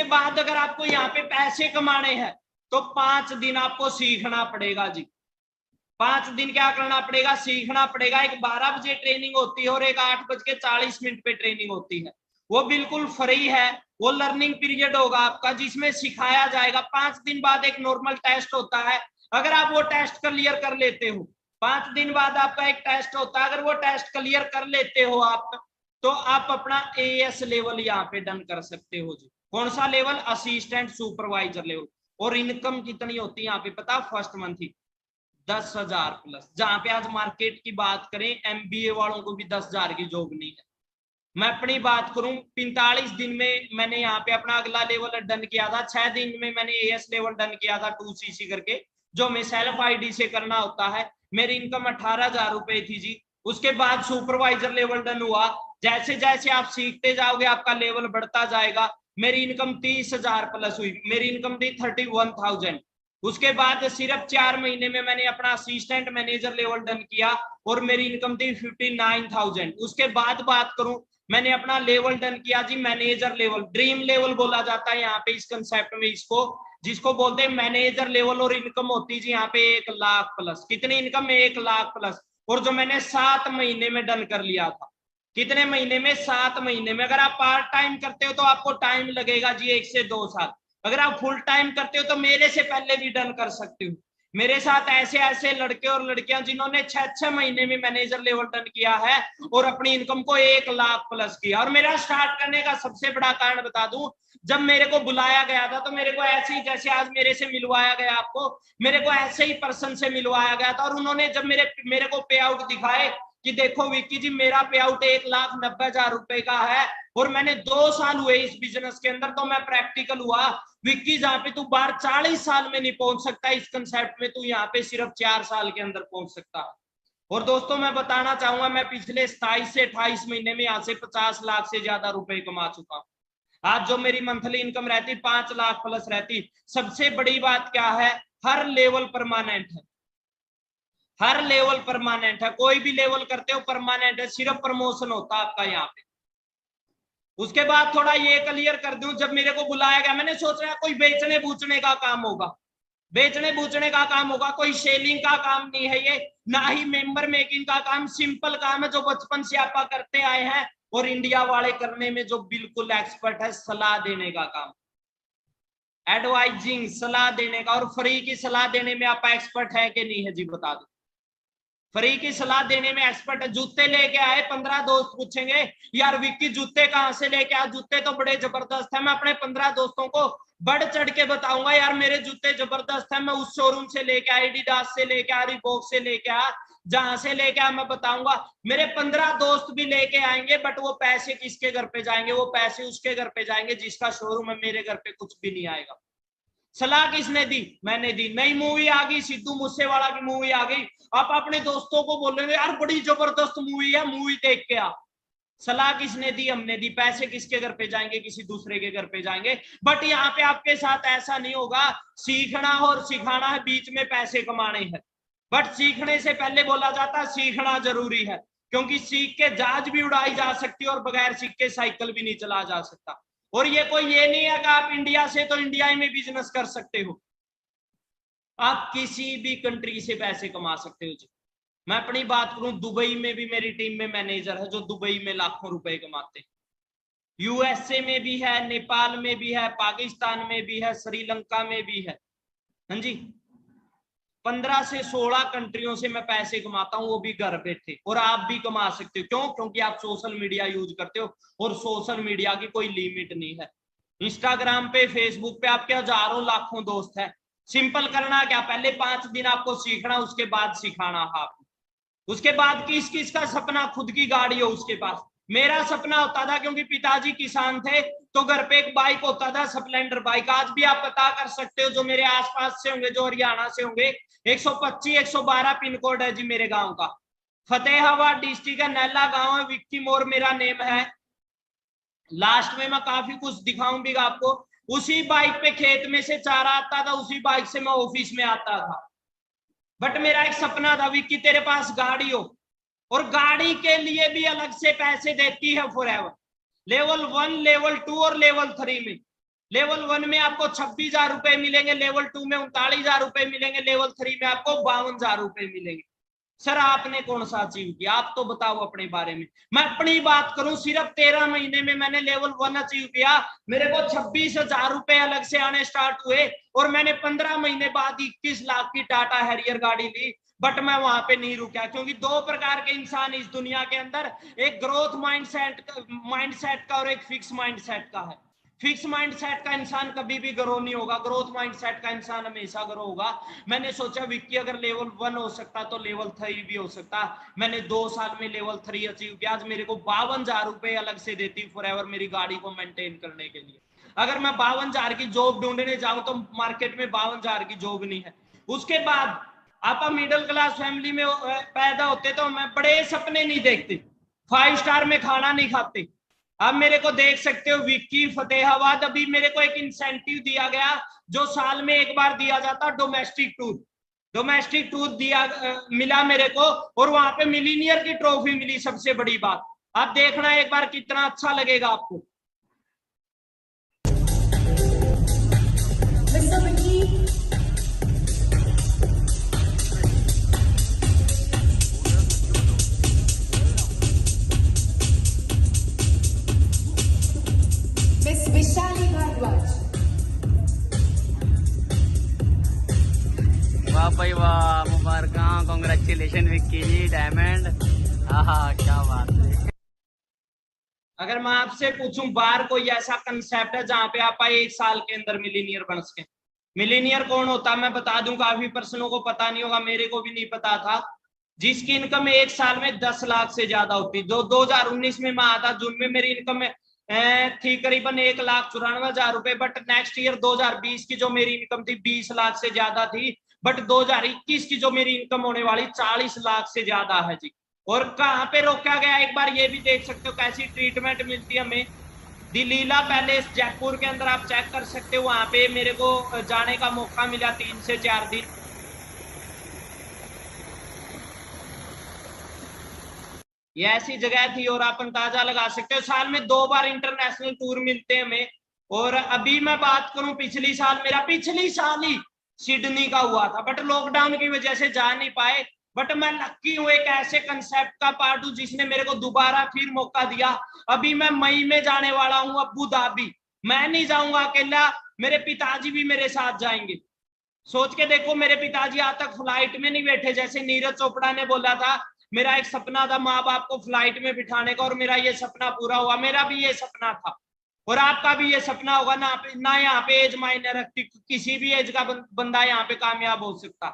बाद अगर आपको यहाँ पे पैसे कमाने हैं तो 5 दिन आपको सीखना पड़ेगा जी। 5 दिन क्या करना पड़ेगा, सीखना पड़ेगा। एक 12 बजे ट्रेनिंग होती है और एक 8:40 पे ट्रेनिंग होती है, वो बिल्कुल फ्री है। वो लर्निंग पीरियड होगा आपका जिसमें सिखाया जाएगा। 5 दिन बाद एक नॉर्मल टेस्ट होता है, अगर आप वो टेस्ट क्लियर कर लेते हो, 5 दिन बाद आपका एक टेस्ट होता है, अगर वो टेस्ट क्लियर कर लेते हो आप, तो आप अपना एएस लेवल यहाँ पे डन कर सकते हो जी। कौन सा लेवल, असिस्टेंट सुपरवाइजर लेवल। और इनकम कितनी होती है यहाँ पे पता, फर्स्ट मंथ ही 10,000 प्लस। जहां पे आज मार्केट की बात करें, एमबीए वालों को भी 10,000 की जॉब नहीं है। मैं अपनी बात करूं, 45 दिन में मैंने यहाँ पे अपना अगला लेवल डन किया था, 6 दिन में मैंने एएस लेवल डन किया था 2cc करके, जो मैं सेल्फ आईडी से करना होता है। मेरी इनकम 18,000 रुपए थी जी। उसके बाद सुपरवाइजर लेवल डन हुआ। जैसे जैसे आप सीखते जाओगे आपका लेवल बढ़ता जाएगा। मेरी इनकम 30,000 प्लस हुई, मेरी इनकम थी 31,000। उसके बाद सिर्फ 4 महीने में मैंने अपना असिस्टेंट मैनेजर लेवल डन किया और मेरी इनकम थी 59,000। उसके बाद बात करूं, मैंने अपना लेवल डन किया जी मैनेजर लेवल, ड्रीम लेवल बोला जाता है यहाँ पे इस कंसेप्ट में, इसको जिसको बोलते हैं मैनेजर लेवल। और इनकम होती जी यहाँ पे 1 लाख प्लस। कितनी इनकम, 1 लाख प्लस। और जो मैंने 7 महीने में डन कर लिया था। कितने महीने में, 7 महीने में। अगर आप पार्ट टाइम करते हो तो आपको टाइम लगेगा जी 1 से 2 साल। अगर आप फुल टाइम करते हो तो मेरे से पहले भी डन कर सकते हो। मेरे साथ ऐसे ऐसे लड़के और लड़कियां जिन्होंने 6-6 महीने में मैनेजर लेवल टर्न किया है और अपनी इनकम को 1 लाख प्लस किया। और मेरा स्टार्ट करने का सबसे बड़ा कारण बता दूं, जब मेरे को बुलाया गया था तो मेरे को ऐसे ही, जैसे आज मेरे से मिलवाया गया आपको, मेरे को ऐसे ही पर्सन से मिलवाया गया था। और उन्होंने जब मेरे को पे आउट दिखाए कि देखो विक्की जी, मेरा पे आउट 1,90,000 रुपए का है और मैंने 2 साल हुए इस बिजनेस के अंदर, तो मैं प्रैक्टिकल हुआ विक्की, जहां पे तू बाहर 40 साल में नहीं पहुंच सकता इस कंसेप्ट में, तू यहाँ पे सिर्फ 4 साल के अंदर पहुंच सकता। और दोस्तों मैं बताना चाहूंगा, मैं पिछले 27 से 28 महीने में यहाँ से 50 लाख से ज्यादा रुपए कमा चुका हूं। आज जो मेरी मंथली इनकम रहती 5 लाख प्लस रहती। सबसे बड़ी बात क्या है, हर लेवल परमानेंट है, हर लेवल परमानेंट है। कोई भी लेवल करते हो परमानेंट है, सिर्फ प्रमोशन होता है आपका यहाँ पे। उसके बाद थोड़ा ये क्लियर कर दूं, जब मेरे को बुलाया गया मैंने सोचा कोई बेचने बूचने का काम होगा, बेचने बूचने का काम होगा, कोई सेलिंग का काम नहीं है ये, ना ही मेंबर मेकिंग का काम। सिंपल काम है जो बचपन से आप करते आए हैं और इंडिया वाले करने में जो बिल्कुल एक्सपर्ट है, सलाह देने का काम, एडवाइजिंग, सलाह देने का। और फ्री की सलाह देने में आप एक्सपर्ट है कि नहीं है जी बता दो। फ्री की सलाह देने में एक्सपर्ट है। जूते लेके आए, 15 दोस्त पूछेंगे यार विक्की जूते कहां से लेके आए, जूते तो बड़े जबरदस्त है। मैं अपने 15 दोस्तों को बढ़ चढ़ के बताऊंगा यार मेरे जूते जबरदस्त है, मैं उस शोरूम से लेके आया, एडिडास से लेके आया, रिबॉक से लेके आया, जहां से लेके आया मैं बताऊंगा। मेरे 15 दोस्त भी लेके आएंगे, बट वो पैसे किसके घर पे जाएंगे, वो पैसे उसके घर पे जाएंगे जिसका शोरूम है। मेरे घर पे कुछ भी नहीं आएगा। सलाह किसने दी, मैंने दी। नई मूवी आ गई, सिद्धू मूसेवाला की मूवी आ गई, आप अपने दोस्तों को बोलेंगे यार बड़ी जबरदस्त मूवी है, मूवी देख के आ। सलाह किसने दी, हमने दी। पैसे किसके घर पे जाएंगे, किसी दूसरे के घर पे जाएंगे। बट यहाँ पे आपके साथ ऐसा नहीं होगा। सीखना और सिखाना है, बीच में पैसे कमाने हैं। बट सीखने से पहले बोला जाता है सीखना जरूरी है, क्योंकि सीख के जहाज भी उड़ाई जा सकती है और बगैर सीख के साइकिल भी नहीं चला जा सकता। और ये कोई ये नहीं है कि आप इंडिया से तो इंडिया में बिजनेस कर सकते हो, आप किसी भी कंट्री से पैसे कमा सकते हो जी। मैं अपनी बात करूं, दुबई में भी मेरी टीम में मैनेजर है जो दुबई में लाखों रुपए कमाते हैं। यूएसए में भी है, नेपाल में भी है, पाकिस्तान में भी है, श्रीलंका में भी है। हाँ जी, 15 से 16 कंट्रियों से मैं पैसे कमाता हूं, वो भी घर बैठे। और आप भी कमा सकते हो। क्यों? क्योंकि आप सोशल मीडिया यूज करते हो और सोशल मीडिया की कोई लिमिट नहीं है। इंस्टाग्राम पे, फेसबुक पे आपके हजारों लाखों दोस्त है। सिंपल करना क्या, पहले 5 दिन आपको सीखना, उसके बाद सिखाना आप। उसके बाद किस किस का सपना खुद की गाड़ी हो उसके पास। मेरा सपना होता था, क्योंकि पिताजी किसान थे, तो घर पे एक बाइक होता था, स्प्लेंडर बाइक। आज भी आप पता कर सकते हो, जो मेरे आसपास से होंगे, जो हरियाणा से होंगे, 125-112 पिन कोड है जी मेरे गांव का। फतेहाबाद डिस्ट्रिक्ट है, नैला गांव है, विक्की मोर मेरा नेम है। लास्ट में मैं काफी कुछ दिखाऊं भी आपको। उसी बाइक पे खेत में से चारा आता था, उसी बाइक से मैं ऑफिस में आता था। बट मेरा एक सपना था विक्की तेरे पास गाड़ी हो, और गाड़ी के लिए भी अलग से पैसे देती है फॉरएवर। लेवल 1, लेवल 2 और लेवल 3 में। लेवल 1 में आपको 26,000 रुपए मिलेंगे, लेवल 2 में 39,000 रुपए मिलेंगे, लेवल 3 में आपको 52,000 रुपए मिलेंगे। सर आपने कौन सा अचीव किया, आप तो बताओ अपने बारे में। मैं अपनी बात करूं, सिर्फ 13 महीने में मैंने लेवल 1 अचीव किया। मेरे को 26,000 रुपए अलग से आने स्टार्ट हुए, और मैंने 15 महीने बाद 21 लाख की टाटा हैरियर गाड़ी ली। बट मैं वहां पे नहीं रुका, क्योंकि 2 प्रकार के इंसान इस दुनिया के अंदर, एक ग्रोथ माइंडसेट का और एक फिक्स माइंडसेट का है। फिक्स माइंडसेट का इंसान कभी भी ग्रो नहीं होगा, ग्रोथ माइंडसेट का इंसान हमेशा ग्रो होगा। मैंने सोचा विक्की अगर लेवल 1 हो सकता तो लेवल 3 भी हो सकता। मैंने 2 साल में लेवल 3 अचीव किया। आज मेरे को 52,000 रुपए अलग से देती फॉरएवर मेरी गाड़ी को मेंटेन करने के लिए। अगर मैं 52,000 की जॉब ढूंढने जाऊं तो मार्केट में 52,000 की जॉब नहीं है। उसके बाद आप मिडिल क्लास फैमिली में पैदा होते तो मैं बड़े सपने नहीं देखते, 5 स्टार में खाना नहीं खाते। अब मेरे को देख सकते हो विक्की फतेहाबाद, अभी मेरे को एक इंसेंटिव दिया गया जो साल में एक बार दिया जाता, डोमेस्टिक टूर दिया मिला मेरे को, और वहां पे मिलीनियर की ट्रॉफी मिली। सबसे बड़ी बात आप देखना एक बार, कितना अच्छा लगेगा आपको। भाई वाह, मुबारक, कांग्रेचुलेशन विक्की जी, डायमंड, हाँ क्या बात है। अगर मैं आपसे पूछूं बार कोई ऐसा कंसेप्ट है जहां पे आप 1 साल के अंदर मिलीनियर बन सके? मिलीनियर कौन होता है मैं बता दूं, काफी पर्सनों को पता नहीं होगा, मेरे को भी नहीं पता था। जिसकी इनकम 1 साल में 10 लाख से ज्यादा होती। जो 2019 में मैं आता जून में मेरी इनकम थी करीबन 1,94,000 रुपए, बट नेक्स्ट ईयर 2020 की जो मेरी इनकम थी 20 लाख से ज्यादा थी, बट 2021 की जो मेरी इनकम होने वाली 40 लाख से ज्यादा है जी। और कहाँ पे रोका गया एक बार ये भी देख सकते हो, कैसी ट्रीटमेंट मिलती है हमें। दिलीला पैलेस जयपुर के अंदर आप चेक कर सकते हो, वहां पे मेरे को जाने का मौका मिला 3 से 4 दिन। ये ऐसी जगह थी और आप अंदाजा लगा सकते हो, साल में 2 बार इंटरनेशनल टूर मिलते हैं हमें। और अभी मैं बात करूं पिछली साल, मेरा पिछली साल ही सिडनी का हुआ था, बट लॉकडाउन की वजह से जा नहीं पाए। बट मैं लक्की हूं, एक ऐसे कंसेप्ट का पार्ट हूं जिसने मेरे को दोबारा फिर मौका दिया। अभी मैं मई में जाने वाला हूं अबू धाबी। मैं नहीं जाऊंगा अकेला, मेरे पिताजी भी मेरे साथ जाएंगे। सोच के देखो, मेरे पिताजी आज तक फ्लाइट में नहीं बैठे। जैसे नीरज चोपड़ा ने बोला था मेरा एक सपना था माँ बाप को फ्लाइट में बिठाने का, और मेरा ये सपना पूरा हुआ। मेरा भी ये सपना था और आपका भी ये सपना होगा ना यहाँ पे एज मायने रखती, किसी भी एज का बंदा यहाँ पे कामयाब हो सकता।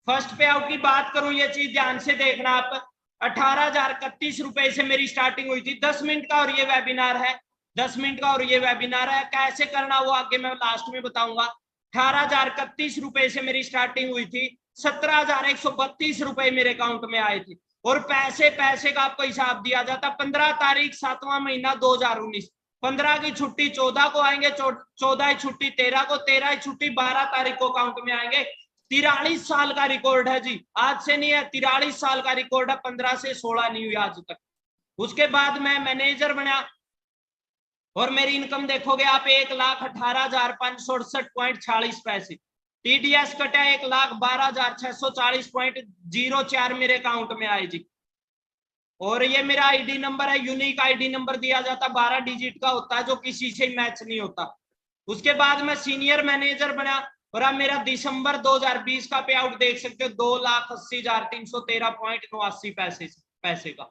फर्स्ट पे आउट की बात करूं, ये चीज ध्यान से देखना आप। 18,031 रुपए से मेरी स्टार्टिंग हुई थी। 10 मिनट का और ये वेबिनार है, 10 मिनट का और ये वेबिनार है। कैसे करना वो आगे मैं लास्ट में बताऊंगा। 18,031 रुपए से मेरी स्टार्टिंग हुई थी। 17,132 रुपए मेरे अकाउंट में आए थे। और पैसे का आपको हिसाब दिया जाता 15 तारीख 7वां महीना 2019। 15 की छुट्टी 14 को आएंगे, 14 की छुट्टी 13 को, 13 की छुट्टी 12 तारीख को अकाउंट में आएंगे। 43 साल का रिकॉर्ड है जी, आज से नहीं है, 43 साल का रिकॉर्ड है। 15 से 16 नहीं हुई आज तक। उसके बाद मैं मैनेजर बना और मेरी इनकम देखोगे आप 1,18,568.46 पैसे। टीडीएस कटा 1,12,640.04 मेरे अकाउंट में आए जी। और ये मेरा आईडी नंबर है, यूनिक आईडी नंबर दिया जाता, 12 डिजिट का होता है, जो किसी से मैच नहीं होता। उसके बाद मैं सीनियर मैनेजर बना और अब मेरा दिसंबर 2020 का पे आउट देख सकते हो 2,80,313.89 पैसे का।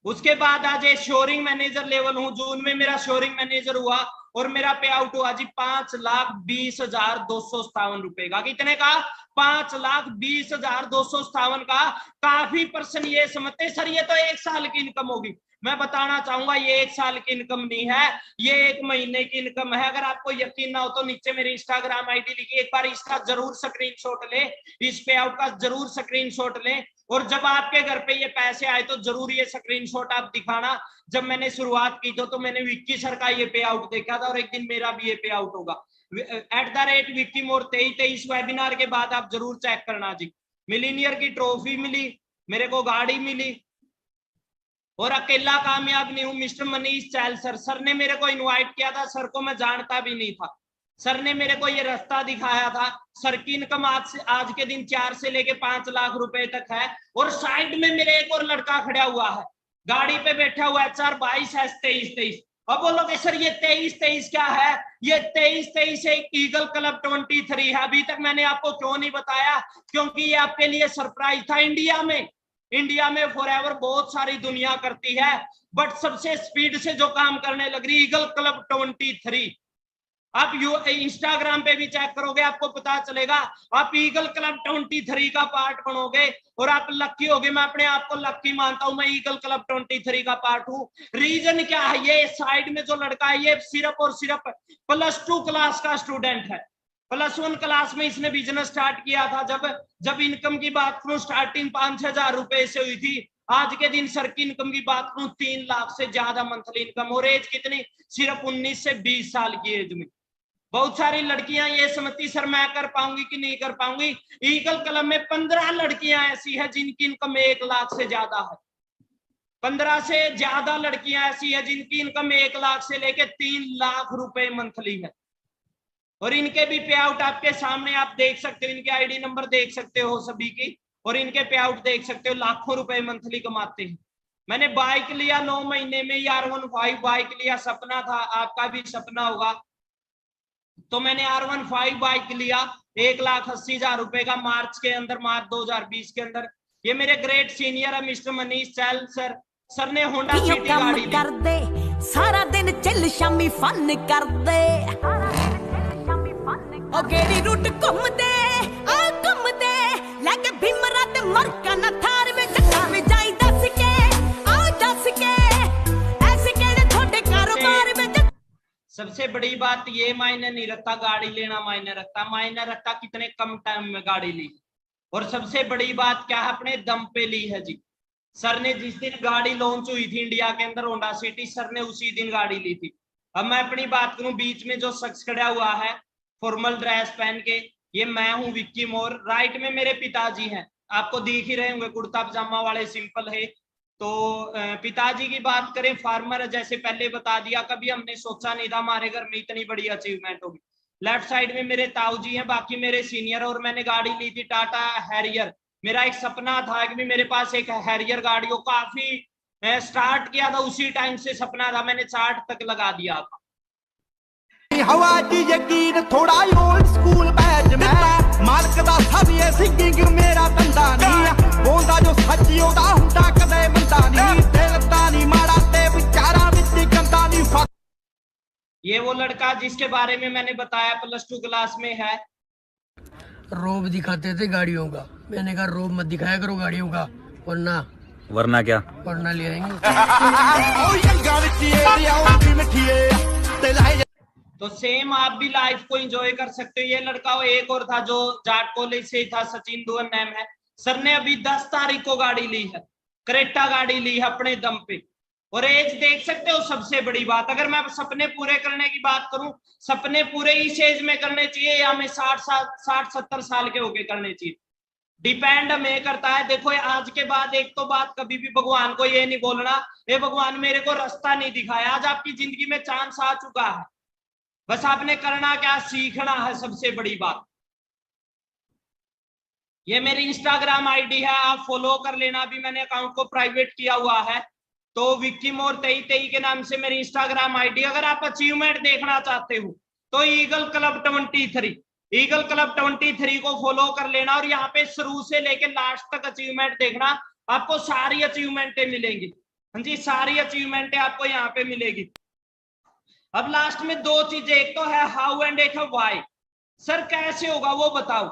उसके बाद आज ये शोरिंग मैनेजर लेवल हूं, जून में मेरा शोरिंग मैनेजर हुआ और मेरा पे आउट हुआ जी 5,20,257 रुपए का। कितने का? 5,20,257 का। काफी पर्सन ये समझते सर ये तो 1 साल की इनकम होगी। मैं बताना चाहूंगा ये 1 साल की इनकम नहीं है, ये 1 महीने की इनकम है। अगर आपको यकीन ना हो तो नीचे मेरी इंस्टाग्राम आईडी लिखी, एक बार इसका जरूर स्क्रीनशॉट ले, इस पे आउट का जरूर स्क्रीनशॉट ले। और जब आपके घर पे ये पैसे आए तो जरूर ये स्क्रीनशॉट आप दिखाना। जब मैंने शुरुआत की तो मैंने विक्की सर का ये पे आउट देखा था और एक दिन मेरा भी ये पे आउट होगा। @विक्की मोर 23 वेबिनार के बाद आप जरूर चेक करना जी। मिलीनियर की ट्रॉफी मिली, मेरे को गाड़ी मिली और अकेला कामयाब नहीं हूं। मिस्टर मनीष चैल सर ने मेरे को इनवाइट किया था। सर को मैं जानता भी नहीं था, सर ने मेरे को ये रास्ता दिखाया था। सर की इनकम आज के दिन 4 से लेके 5 लाख रुपए तक है। और साइड में मेरे एक और लड़का खड़ा हुआ है, गाड़ी पे बैठा हुआ है, 4/22/23। अब बोलोगे सर ये 23 क्या है? ये 23 एक ईगल क्लब 23 है। अभी तक मैंने आपको क्यों नहीं बताया? क्योंकि ये आपके लिए सरप्राइज था। इंडिया में फॉरएवर बहुत सारी दुनिया करती है, बट सबसे स्पीड से जो काम करने लग रही ईगल क्लब 23। आप इंस्टाग्राम पे भी चेक करोगे आपको पता चलेगा। आप ईगल क्लब 23 का पार्ट बनोगे और आप लक्की होगे। मैं अपने आप को लक्की मानता हूं, मैं ईगल क्लब 23 का पार्ट हूं। रीजन क्या है? ये साइड में जो लड़का है ये सिर्फ और सिर्फ +2 क्लास का स्टूडेंट है। +1 क्लास में इसने बिजनेस स्टार्ट किया था। जब इनकम की बात करूं स्टार्टिंग 5,000 हजार रुपए से हुई थी। आज के दिन सर की इनकम की बात करूं 3 लाख से ज्यादा मंथली इनकम। और एज कितनी? सिर्फ 19 से 20 साल की एज में। बहुत सारी लड़कियां ये समझती सर मैं कर पाऊंगी कि नहीं कर पाऊंगी। ईगल क्लब में 15 लड़कियां ऐसी है जिनकी इनकम 1 लाख से ज्यादा है। 15 से ज्यादा लड़कियां ऐसी है जिनकी इनकम 1 लाख से लेके 3 लाख रुपए मंथली है। और इनके भी पे आउट आपके सामने आप देख सकते हो, इनके आईडी नंबर देख सकते हो सभी की, और इनके पे आउट देख सकते हो। लाखों रुपए मंथली कमाते हैं। मैंने बाइक लिया 9 महीने में, R15 बाइक लिया। सपना था, आपका भी सपना होगा। तो मैंने R15 बाइक लिया 1,80,000 रुपए का मार्च के अंदर, मार्च 2020 के अंदर। ये मेरे ग्रेट सीनियर है मिस्टर मनीष चहल सर, सर ने होंडा सिटी गाड़ी ली। कर दे सारा दिन चिल शामी फन कर दे, ओ गेड़ी रूट घूम दे आ घूम दे, लेके भीमरा ते मरका ना थार में चक्का में जाई दस के आ दस के, ऐसे केड़े छोटे कारोबार में। सबसे बड़ी बात ये मायने नहीं रखता गाड़ी लेना, मायने रखता कितने कम टाइम में गाड़ी ली। और सबसे बड़ी बात क्या है, अपने दम पे ली है जी। सर ने जिस दिन गाड़ी लॉन्च हुई थी इंडिया के अंदर होंडा सिटी, सर ने उसी दिन गाड़ी ली थी। अब मैं अपनी बात करूं, बीच में जो शख्स खड़ा हुआ है फॉर्मल ड्रेस पहन के, ये मैं हूं विक्की मोर। राइट में मेरे पिताजी हैं, आपको दिख ही रहे होंगे, कुर्ता पजामा वाले सिंपल है। तो पिताजी की बात करें, फार्मर है, जैसे पहले बता दिया, कभी हमने सोचा नहीं था हमारे घर में इतनी बड़ी अचीवमेंट होगी। लेफ्ट साइड में मेरे ताऊ जी हैं, बाकी मेरे सीनियर। और मैंने गाड़ी ली थी टाटा हैरियर। मेरा एक सपना था कि मेरे पास एक हैरियर गाड़ी हो, काफी स्टार्ट किया था उसी टाइम से सपना था, मैंने चार्ट तक लगा दिया था। हवा दी यकीन थोड़ा ओल्ड स्कूल बैच में, मालक दा सब ये सिंगिंग मेरा धंधा नहीं, बोलदा जो सच्ची ओदा हुंदा कदे मंदा नहीं, दिल दा नहीं माड़ा ते विचारा विच गंदा नहीं। ये वो लड़का जिसके बारे में मैंने बताया +2 क्लास में है। रोब दिखाते थे गाड़ियों का, मैंने कहा रोब मत दिखाया करो गाड़ियों का, वरना क्या, वरना ले आएंगे। तो सेम आप भी लाइफ को एंजॉय कर सकते हो। ये लड़का वो एक और था जो जाट कॉलेज से था, सचिन दुअन नाम है। सर ने अभी 10 तारीख को गाड़ी ली है, क्रेटा गाड़ी ली है अपने दम पे। और एज देख सकते हो, सबसे बड़ी बात, अगर मैं सपने पूरे करने की बात करूं, सपने पूरे इस एज में करने चाहिए या हमें 60-70 साल के होके करने चाहिए, डिपेंड हमें करता है। देखो आज के बाद एक तो बात, कभी भी भगवान को ये नहीं बोलना ये भगवान मेरे को रास्ता नहीं दिखाया। आज आपकी जिंदगी में चांस आ चुका है, बस आपने करना क्या, सीखना है, सबसे बड़ी बात। ये मेरी इंस्टाग्राम आईडी है, आप फॉलो कर लेना। अभी मैंने अकाउंट को प्राइवेट किया हुआ है, तो विक्की मोर 23 के नाम से मेरी इंस्टाग्राम आईडी। अगर आप अचीवमेंट देखना चाहते हो तो ईगल क्लब 23 को फॉलो कर लेना, और यहाँ पे शुरू से लेके लास्ट तक अचीवमेंट देखना, आपको सारी अचीवमेंटें मिलेंगी। हाँ जी, सारी अचीवमेंटें आपको यहाँ पे मिलेगी। अब लास्ट में 2 चीजें, एक तो है हाउ एंड एक है व्हाई। सर कैसे होगा वो बताओ,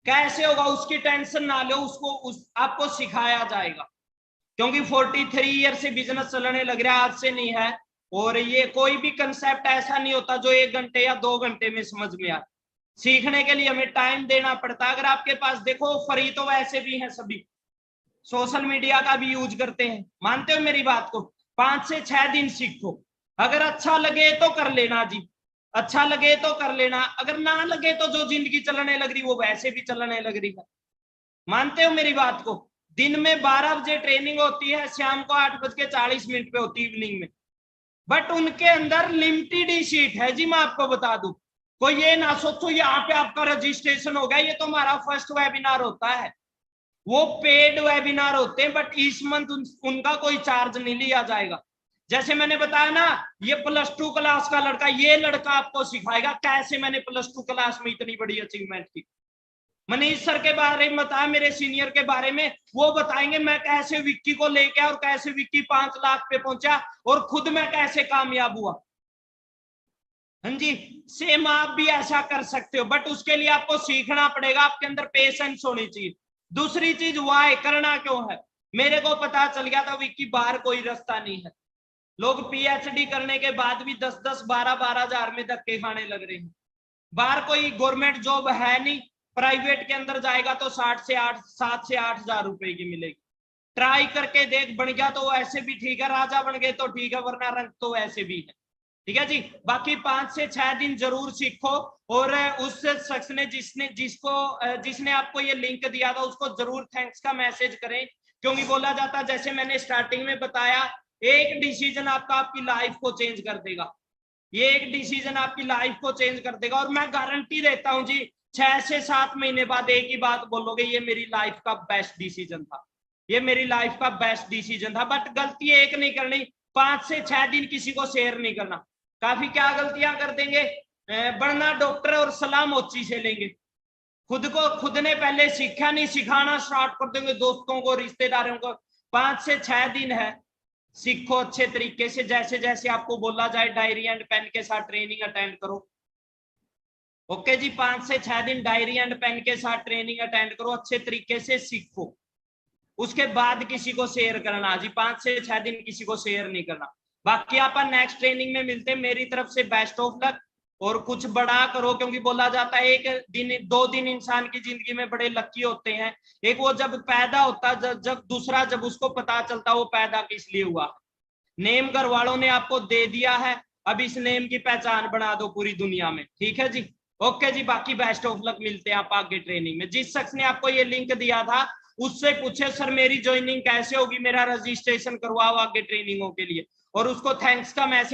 कैसे होगा उसकी टेंशन ना लो, आपको सिखाया जाएगा। क्योंकि 43 ईयर से बिजनेस चलने लग रहा है, आज से नहीं है। और ये कोई भी कंसेप्ट ऐसा नहीं होता जो 1 घंटे या 2 घंटे में समझ में आए। सीखने के लिए हमें टाइम देना पड़ता है। अगर आपके पास, देखो फ्री तो वैसे भी हैं सभी, सोशल मीडिया का भी यूज करते हैं, मानते हो मेरी बात को? 5 से 6 दिन सीखो, अगर अच्छा लगे तो कर लेना जी, अच्छा लगे तो कर लेना, अगर ना लगे तो जो जिंदगी चलने लग रही वो वैसे भी चलने लग रही है। मानते हो मेरी बात को? दिन में 12 बजे ट्रेनिंग होती है, शाम को 8:40 पे होती है इवनिंग में, बट उनके अंदर लिमिटेड ही सीट है जी। मैं आपको बता दूं, कोई ये ना सोचो यहाँ पे आपका रजिस्ट्रेशन हो गया, ये तो हमारा फर्स्ट वेबिनार होता है, वो पेड वेबिनार होते हैं, बट इस मंथ उनका कोई चार्ज नहीं लिया जाएगा। जैसे मैंने बताया ना, ये +2 क्लास का लड़का, ये लड़का आपको सिखाएगा कैसे मैंने +2 क्लास में इतनी बड़ी अचीवमेंट की। मनीष सर के बारे में बताया, मेरे सीनियर के बारे में, वो बताएंगे मैं कैसे विक्की को लेके और कैसे विक्की 5 लाख पे पहुंचा और खुद मैं कैसे कामयाब हुआ। हाँ जी, सेम आप भी ऐसा कर सकते हो, बट उसके लिए आपको सीखना पड़ेगा, आपके अंदर पेशेंस होनी चाहिए। दूसरी चीज, वाई, करना क्यों है। मेरे को पता चल गया था विक्की बाहर कोई रास्ता नहीं है। लोग PhD करने के बाद भी 10-10, 12-12 हजार में धक्के खाने लग रहे हैं। बाहर कोई गवर्नमेंट जॉब है नहीं, प्राइवेट के अंदर जाएगा तो 7 से 8 हजार रुपए की मिलेगी। ट्राई करके देख, बन गया तो ऐसे भी ठीक है, राजा बन गए तो ठीक है, वरना रंग तो ऐसे भी है। ठीक है जी, बाकी 5 से 6 दिन जरूर सीखो, और उस शख्स ने जिसने आपको ये लिंक दिया था उसको जरूर थैंक्स का मैसेज करें, क्योंकि बोला जाता, जैसे मैंने स्टार्टिंग में बताया, एक डिसीजन आपकी लाइफ को चेंज कर देगा। ये एक डिसीजन आपकी लाइफ को चेंज कर देगा, और मैं गारंटी देता हूं जी, 6 से 7 महीने बाद एक ही बात बोलोगे, ये मेरी लाइफ का बेस्ट डिसीजन था, ये मेरी लाइफ का बेस्ट डिसीजन था। बट गलती एक नहीं करनी, 5 से 6 दिन किसी को शेयर नहीं करना। काफी क्या गलतियां कर देंगे, बढ़ना डॉक्टर और सलाह मोची से लेंगे। खुद ने पहले सीखा नहीं, सिखाना स्टार्ट कर देंगे दोस्तों को, रिश्तेदारों को। 5 से 6 दिन है, सीखो अच्छे तरीके से, जैसे जैसे आपको बोला जाए डायरी एंड पेन के साथ ट्रेनिंग अटेंड करो। ओके जी, 5 से 6 दिन डायरी एंड पेन के साथ ट्रेनिंग अटेंड करो, अच्छे तरीके से सीखो, उसके बाद किसी को शेयर करना जी। 5 से 6 दिन किसी को शेयर नहीं करना। बाकी आप नेक्स्ट ट्रेनिंग में मिलते हैं। मेरी तरफ से बेस्ट ऑफ लक, और कुछ बड़ा करो, क्योंकि बोला जाता है 1 दिन 2 दिन इंसान की जिंदगी में बड़े लकी होते हैं। एक वो जब पैदा होता, जब दूसरा जब उसको पता चलता वो पैदा किस लिए हुआ। नेम घर वालों ने आपको दे दिया है, अब इस नेम की पहचान बना दो पूरी दुनिया में, ठीक है जी। ओके जी, बाकी बेस्ट ऑफ लक, मिलते हैं आप आगे ट्रेनिंग में। जिस शख्स ने आपको ये लिंक दिया था उससे पूछे सर मेरी ज्वाइनिंग कैसे होगी, मेरा रजिस्ट्रेशन करवाओ आगे ट्रेनिंगों के लिए, और उसको थैंक्स का मैसेज